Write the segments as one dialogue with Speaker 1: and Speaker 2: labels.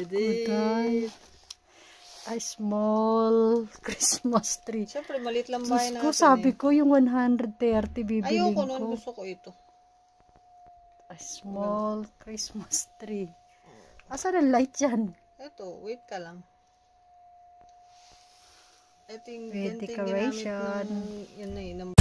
Speaker 1: Kuday. A small Christmas tree.
Speaker 2: Siyempre, maliit lang bahay natin.
Speaker 1: Sabi ko yung 130 bibiling ko.
Speaker 2: Ayoko nun, gusto ko ito.
Speaker 1: A small Christmas tree. Asan ang light dyan?
Speaker 2: Ito, wait ka lang. Ito yung
Speaker 1: decoration.
Speaker 2: Yun na yun.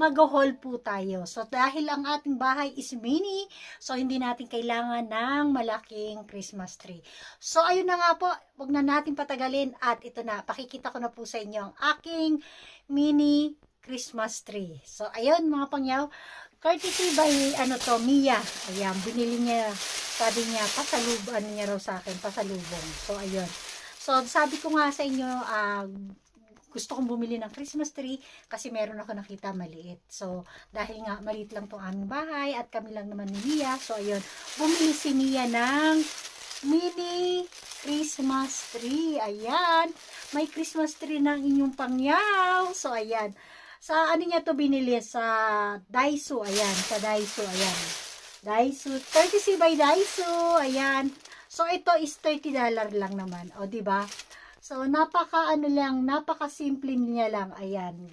Speaker 1: Mag-haul po tayo. So, dahil ang ating bahay is mini, so hindi natin kailangan ng malaking Christmas tree. So, ayun na nga po, wag na natin patagalin at ito na, pakikita ko na po sa inyo ang aking mini Christmas tree. So, ayun mga pangyaw, courtesy by, Mia. Ayan, binili niya, sabi niya, pasalubong niya raw sa akin, pasalubong. So, ayun. So, sabi ko nga sa inyo, gusto kong bumili ng Christmas tree kasi meron ako nakita maliit. So, dahil nga maliit lang tong aming bahay at kami lang naman ni Mia. So, ayun. Bumili si Mia ng mini Christmas tree. Ayan. May Christmas tree ng inyong pangyaw. So, ayan. Sa ano niya to binili? Sa Daiso. Ayan. Sa Daiso. Ayan. Daiso. Courtesy by Daiso. Ayan. So, ito is $30 lang naman. O, diba? So, napaka simple niya lang. Ayan.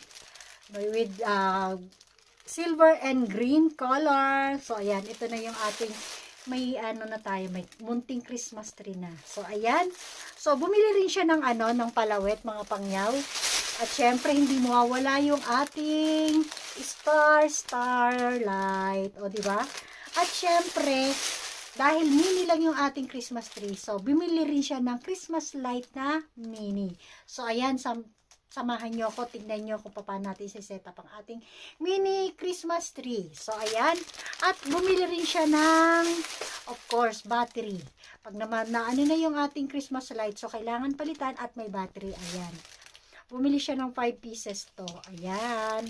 Speaker 1: With silver and green color. So, ayan. Ito na yung ating, may may munting Christmas tree na. So, ayan. So, bumili rin siya ng ng palawet, mga pangyaw. At syempre, hindi mawawala yung ating starlight. O, diba? At syempre, dahil mini lang yung ating Christmas tree, so bumili rin siya ng Christmas light na mini. So ayan, samahan nyo ako, tignan nyo kung paano natin set up ang ating mini Christmas tree. So ayan, at bumili rin siya ng, of course, battery. Pag naman na yung ating Christmas light, so kailangan palitan at may battery. Ayan. Bumili siya ng 5 pieces to. Ayan.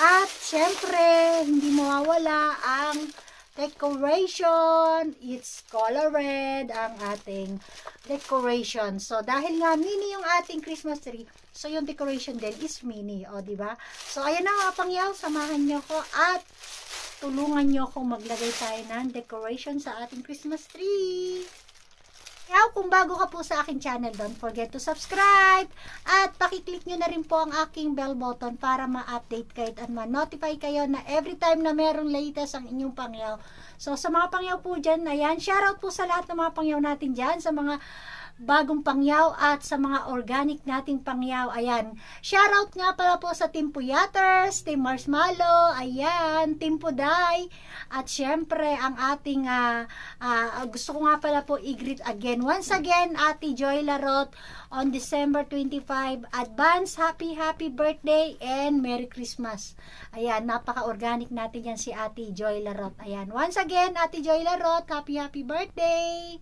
Speaker 1: At syempre, hindi mawawala ang decoration. It's color red ang ating decoration. So, dahil nga mini yung ating Christmas tree, so yung decoration din is mini. O, diba? So, ayan na nga pangyaw. Samahan nyo ko at tulungan nyo kung maglagay tayo ng decoration sa ating Christmas tree. Kung bago ka po sa aking channel, don't forget to subscribe at pakiclick nyo na rin po ang aking bell button para ma-update kayo at ma-notify kayo na every time na merong latest ang inyong pangyaw. So, sa mga pangyaw po dyan, ayan, shoutout po sa lahat ng mga pangyaw natin dyan, sa mga bagong pangyaw at sa mga organic nating pangyaw. Ayan, shoutout nga pala po sa Team Puyaters, Team Marshmallow, ayan, Team Puday, at syempre ang ating gusto ko nga pala po i-greet again, once again, Ate Joy Larot on December 25. Advance happy birthday and Merry Christmas. Ayan, napaka-organic natin yan si Ate Joy Larot. Ayan, once again, Ate Joy Larot, happy birthday!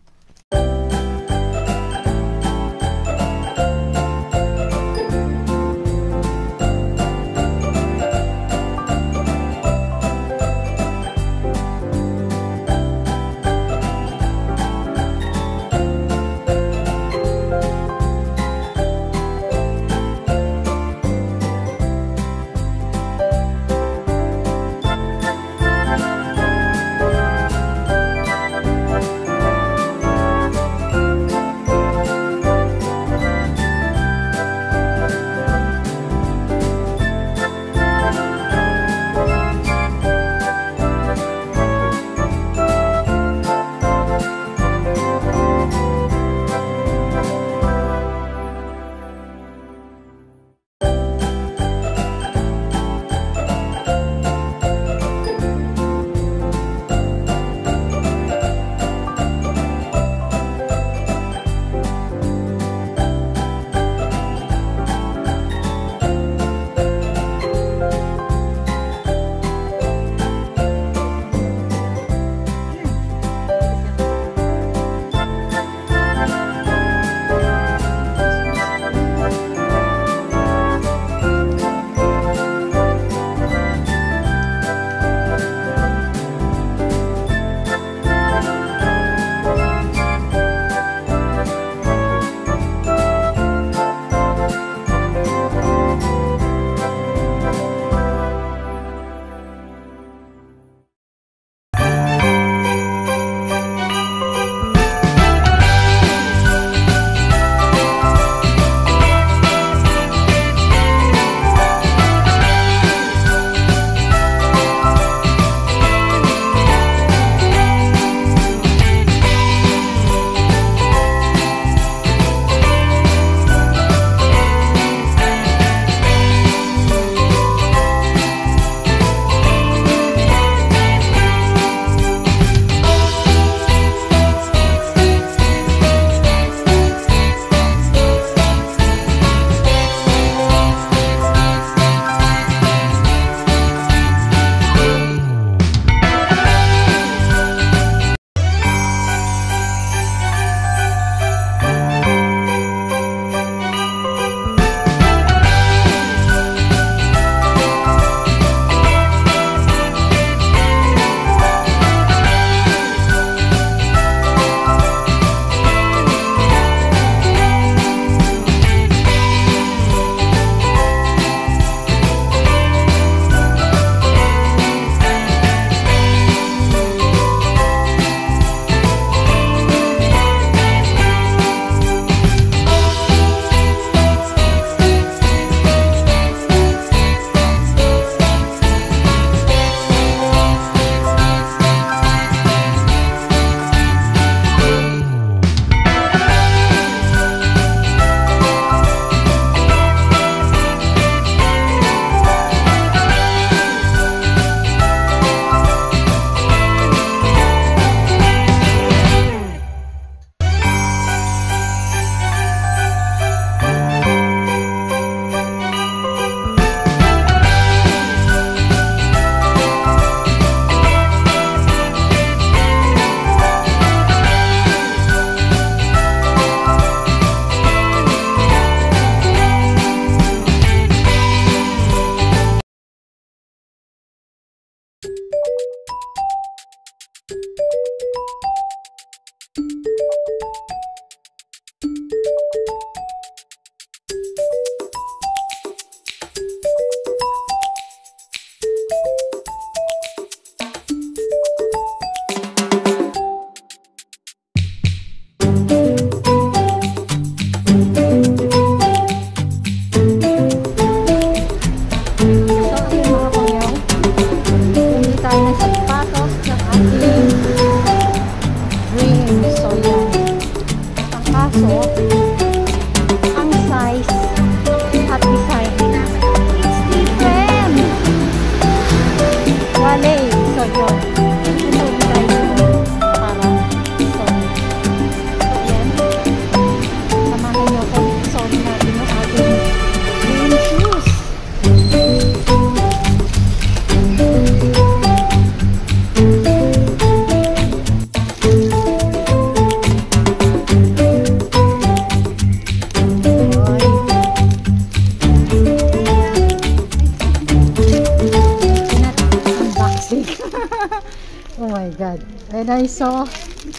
Speaker 1: God. When I saw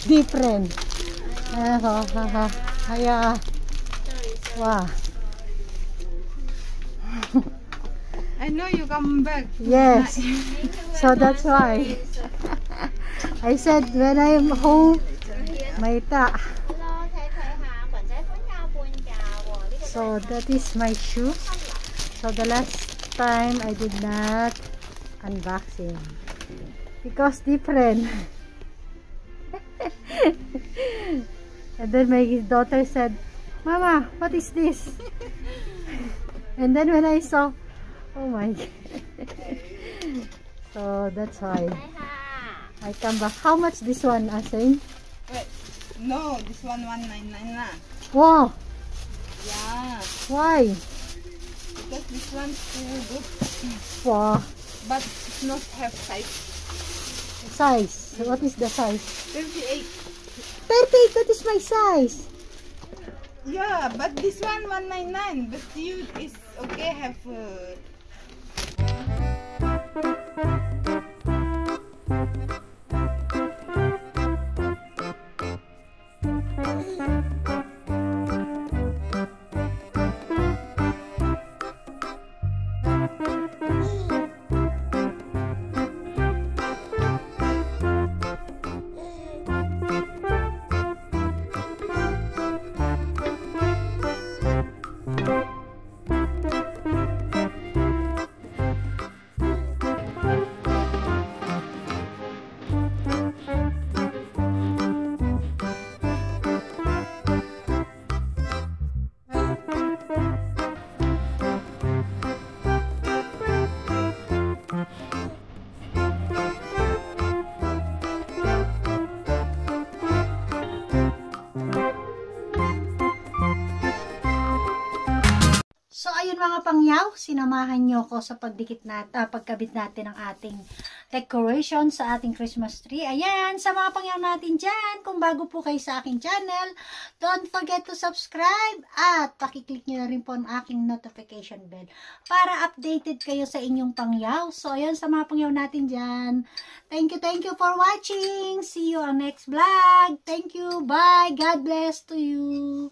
Speaker 1: different. Wow.
Speaker 2: I know you come back.
Speaker 1: Yes. So that's why. I said when I am home, may ta. So that is my shoes. So the last time I did not unboxing because different. And then my daughter said, "Mama, what is this?" And then when I saw, oh my God. So that's why I come back. How much this one, Asing?
Speaker 2: Wait, no, this one 199 na.
Speaker 1: Wow.
Speaker 2: Yeah,
Speaker 1: Why?
Speaker 2: because this one's too good,
Speaker 1: Wow.
Speaker 2: but it's not have size.
Speaker 1: Size. What is the size?
Speaker 2: 38.
Speaker 1: 38. That is my size.
Speaker 2: Yeah, but this one 199. But you is okay. Have
Speaker 1: So, ayun mga pangyaw, sinamahan nyo ko sa pagkabit natin ng ating decoration sa ating Christmas tree. Ayan, sa mga pangyaw natin dyan, kung bago po kayo sa aking channel, don't forget to subscribe at pakiclick nyo na rin po ang aking notification bell para updated kayo sa inyong pangyaw. So, ayan sa mga pangyaw natin dyan. Thank you for watching. See you on next vlog. Thank you. Bye. God bless to you.